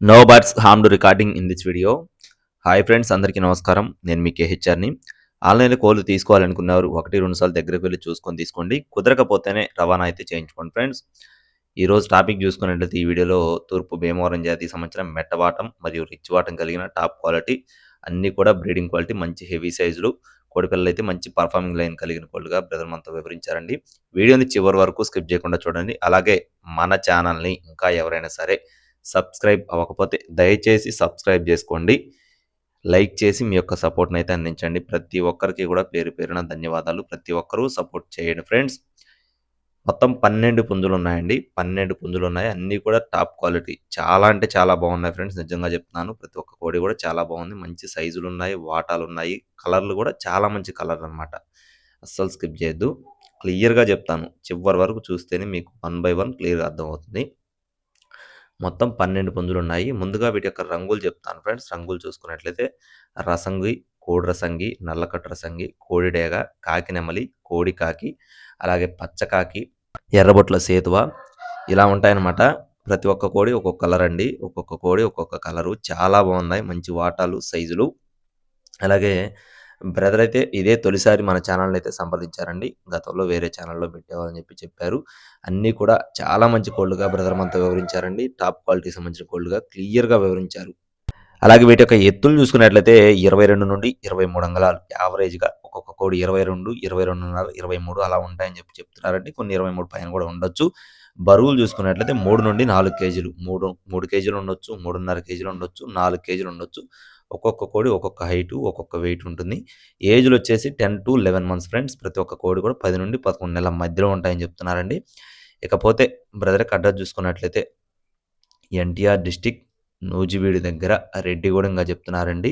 No birds harmed recording in this video. Hi friends, అందరికీ నమస్కారం. నేను మీ కేహెచ్ఆర్ని. ఆన్లైన్లో కోళ్ళు తీసుకోవాలనుకున్నారు, 1-2 సార్లు దగ్గరకు వెళ్ళి చూసుకొని తీసుకోండి. కుదరకపోతేనే రవాణా అయితే చేయించుకోండి ఫ్రెండ్స్. ఈరోజు టాపిక్ చూసుకున్నట్లయితే ఈ వీడియోలో తూర్పు భీమవరం జాతికి సంబంధించిన మెట్టవాటం మరియు రిచ్ వాటం కలిగిన టాప్ క్వాలిటీ, అన్నీ కూడా బ్రీడింగ్ క్వాలిటీ, మంచి హెవీ సైజులు కోడిపిల్లలు అయితే మంచి పర్ఫార్మింగ్ లైన్ కలిగిన కోళ్ళుగా బ్రదర్ మనతో వివరించారండి. వీడియోని చివరి వరకు స్కిప్ చేయకుండా చూడండి. అలాగే మన ఛానల్ని ఇంకా ఎవరైనా సరే సబ్స్క్రైబ్ అవ్వకపోతే దయచేసి సబ్స్క్రైబ్ చేసుకోండి. లైక్ చేసి మీ యొక్క సపోర్ట్ని అయితే అందించండి. ప్రతి ఒక్కరికి కూడా పేరు పేరున ధన్యవాదాలు. ప్రతి ఒక్కరూ సపోర్ట్ చేయండి ఫ్రెండ్స్. మొత్తం 12 పుంజులు ఉన్నాయండి. 12 పుంజులు ఉన్నాయి. అన్నీ కూడా టాప్ క్వాలిటీ. చాలా అంటే చాలా బాగున్నాయి ఫ్రెండ్స్. నిజంగా చెప్తున్నాను. ప్రతి ఒక్క కోడి కూడా చాలా బాగుంది. మంచి సైజులు ఉన్నాయి, వాటాలు ఉన్నాయి, కలర్లు కూడా చాలా మంచి కలర్ అనమాట. అస్సలు స్కిప్ చేయొద్దు. క్లియర్గా చెప్తాను. చివరి వరకు చూస్తేనే మీకు 1 బై 1 క్లియర్గా అర్థమవుతుంది. మొత్తం 12 పుంజులున్నాయి. ముందుగా వీటి యొక్క రంగులు చెప్తాను ఫ్రెండ్స్. రంగులు చూసుకున్నట్లయితే రసంగి, కోడి రసంగి, నల్లకట్టు రసంగి, కోడిడేగ, కాకి నెమలి, కోడి కాకి, అలాగే పచ్చకాకి, ఎర్రబొట్ల సేతువ ఇలా ఉంటాయన్నమాట. ప్రతి ఒక్క కోడి ఒక్కొక్క కలర్ అండి. ఒక్కొక్క కోడి ఒక్కొక్క కలరు. చాలా బాగున్నాయి. మంచి వాటాలు, సైజులు. అలాగే బ్రదర్ అయితే ఇదే తొలిసారి మన ఛానల్ని అయితే సంప్రదించారండి. గతంలో వేరే ఛానల్లో పెట్టేవాళ్ళని చెప్పారు. అన్నీ కూడా చాలా మంచి కోళ్ళుగా బ్రదర్ మనతో వివరించారండి. టాప్ క్వాలిటీకి సంబంధించిన కోళ్ళుగా క్లియర్గా వివరించారు. అలాగే వీటి యొక్క ఎత్తులు చూసుకున్నట్లయితే 22 నుండి 23 అంగుళాలు యావరేజ్‌గా. ఒక్కొక్క కోడి 22, 22.5, 23 అలా ఉంటాయని చెప్తున్నారండి. కొన్ని 23 పైన కూడా ఉండొచ్చు. బరువులు చూసుకున్నట్లయితే 3 నుండి 4 కేజీలు. 3 కేజీలు ఉండొచ్చు, 3.5 కేజీలు ఉండొచ్చు, 4 కేజీలు ఉండొచ్చు. ఒక్కొక్క కోడి ఒక్కొక్క హైటు, ఒక్కొక్క వెయిట్ ఉంటుంది. ఏజ్‌లు వచ్చేసి 10-11 మంత్స్ ఫ్రెండ్స్. ప్రతి ఒక్క కోడి కూడా 10 నుండి 11 నెలల మధ్యలో ఉంటాయని చెప్తున్నారండి. ఇకపోతే బ్రదర్‌కి అడ్రస్ చూసుకున్నట్లయితే ఎన్టీఆర్ డిస్ట్రిక్ట్ నూజివీడు దగ్గర రెడ్డిగూడెంగా చెప్తున్నారండి.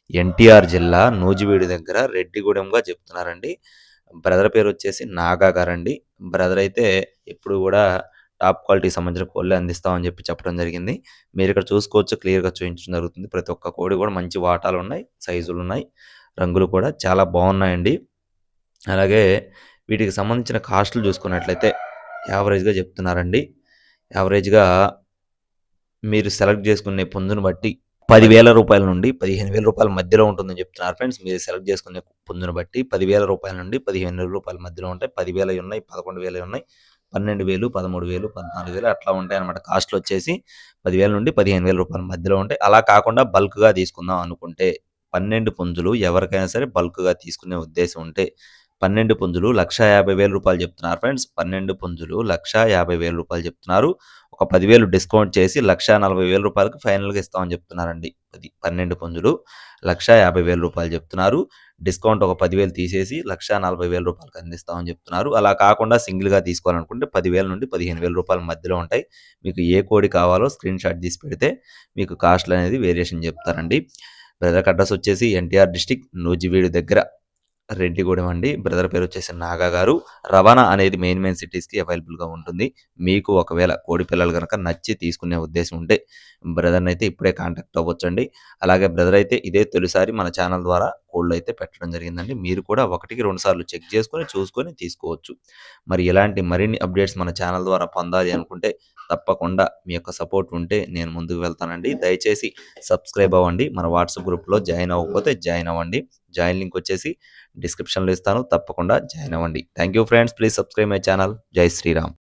ఎన్టీఆర్ జిల్లా నూజివీడు దగ్గర రెడ్డిగూడెంగా చెప్తున్నారండి. బ్రదర్ పేరు వచ్చేసి నాగా గారండి. బ్రదర్ అయితే ఎప్పుడు కూడా టాప్ క్వాలిటీకి సంబంధించిన కోళ్ళే అందిస్తామని చెప్పడం జరిగింది. మీరు ఇక్కడ చూసుకోవచ్చు, క్లియర్‌గా చూపించడం జరుగుతుంది. ప్రతి ఒక్క కోడి కూడా మంచి వాటాలు ఉన్నాయి, సైజులు ఉన్నాయి, రంగులు కూడా చాలా బాగున్నాయండి. అలాగే వీటికి సంబంధించిన కాస్టులు చూసుకున్నట్లయితే యావరేజ్‌గా చెప్తున్నారండి. యావరేజ్‌గా మీరు సెలెక్ట్ చేసుకునే పుంజును బట్టి రూ. 10,000 నుండి రూ. 15,000 మధ్యలో ఉంటుందని చెప్తున్నారు ఫ్రెండ్స్. మీరు సెలెక్ట్ చేసుకునే పుంజును బట్టి రూ. 10,000 నుండి రూ. 15,000 మధ్యలో ఉంటాయి. 10,000 ఉన్నాయి, 11,000 ఉన్నాయి, 12,000, 13,000, 14,000 అట్లా ఉంటాయన్నమాట. కాస్ట్‌లు వచ్చేసి 10,000 నుండి రూ. 15,000 మధ్యలో ఉంటాయి. అలా కాకుండా బల్క్‌గా తీసుకుందాం అనుకుంటే 12 పుంజులు ఎవరికైనా సరే బల్క్‌గా తీసుకునే ఉద్దేశం ఉంటే 12 పుంజులు రూ. 1,50,000 చెప్తున్నారు ఫ్రెండ్స్. 12 పుంజులు రూ. 1,50,000 చెప్తున్నారు. ఒక 10,000 డిస్కౌంట్ చేసి రూ. 1,40,000కి ఫైనల్‌గా ఇస్తామని చెప్తున్నారండి. అది 12 పుంజులు రూ. 1,50,000 చెప్తున్నారు. డిస్కౌంట్ ఒక 10,000 తీసేసి రూ. 1,40,000కి అందిస్తామని చెప్తున్నారు. అలా కాకుండా సింగిల్‌గా తీసుకోవాలనుకుంటే 10,000 నుండి రూ. 15,000 మధ్యలో ఉంటాయి. మీకు ఏ కోడి కావాలో స్క్రీన్ షాట్ తీసి పెడితే మీకు కాస్ట్‌లు అనేది వేరియేషన్ చెప్తారండి. బ్రదర్ అడ్రస్ వచ్చేసి ఎన్టీఆర్ డిస్ట్రిక్ట్ నూజివీడు దగ్గర రెడ్డిగూడెం అండి. బ్రదర్ పేరు వచ్చేసి నాగా గారు. రవాణా అనేది మెయిన్ సిటీస్‌కి అవైలబుల్‌గా ఉంటుంది. మీకు ఒకవేళ కోడి పిల్లలు గనక నచ్చి తీసుకునే ఉద్దేశం ఉంటే బ్రదర్‌ని అయితే ఇప్పుడే కాంటాక్ట్ అవ్వొచ్చండి. అలాగే బ్రదర్ అయితే ఇదే తొలిసారి మన ఛానల్ ద్వారా కోళ్ళైతే పెట్టడం జరిగిందండి. మీరు కూడా 1-2 సార్లు చెక్ చేసుకొని, చూసుకొని తీసుకోవచ్చు. మరి ఇలాంటి మరిన్ని అప్డేట్స్ మన ఛానల్ ద్వారా పొందాలి అనుకుంటే తప్పకుండా మీ యొక్క సపోర్ట్ ఉంటే నేను ముందుకు వెళ్తానండి. దయచేసి సబ్స్క్రైబ్ అవ్వండి. మన వాట్సాప్ గ్రూప్‌లో జాయిన్ అవ్వకపోతే జాయిన్ అవ్వండి. జాయిన్ లింక్ వచ్చేసి డిస్క్రిప్షన్‌లో ఇస్తాను. తప్పకుండా జాయిన్ అవ్వండి. Thank you friends. Please subscribe my channel. జై శ్రీరామ్.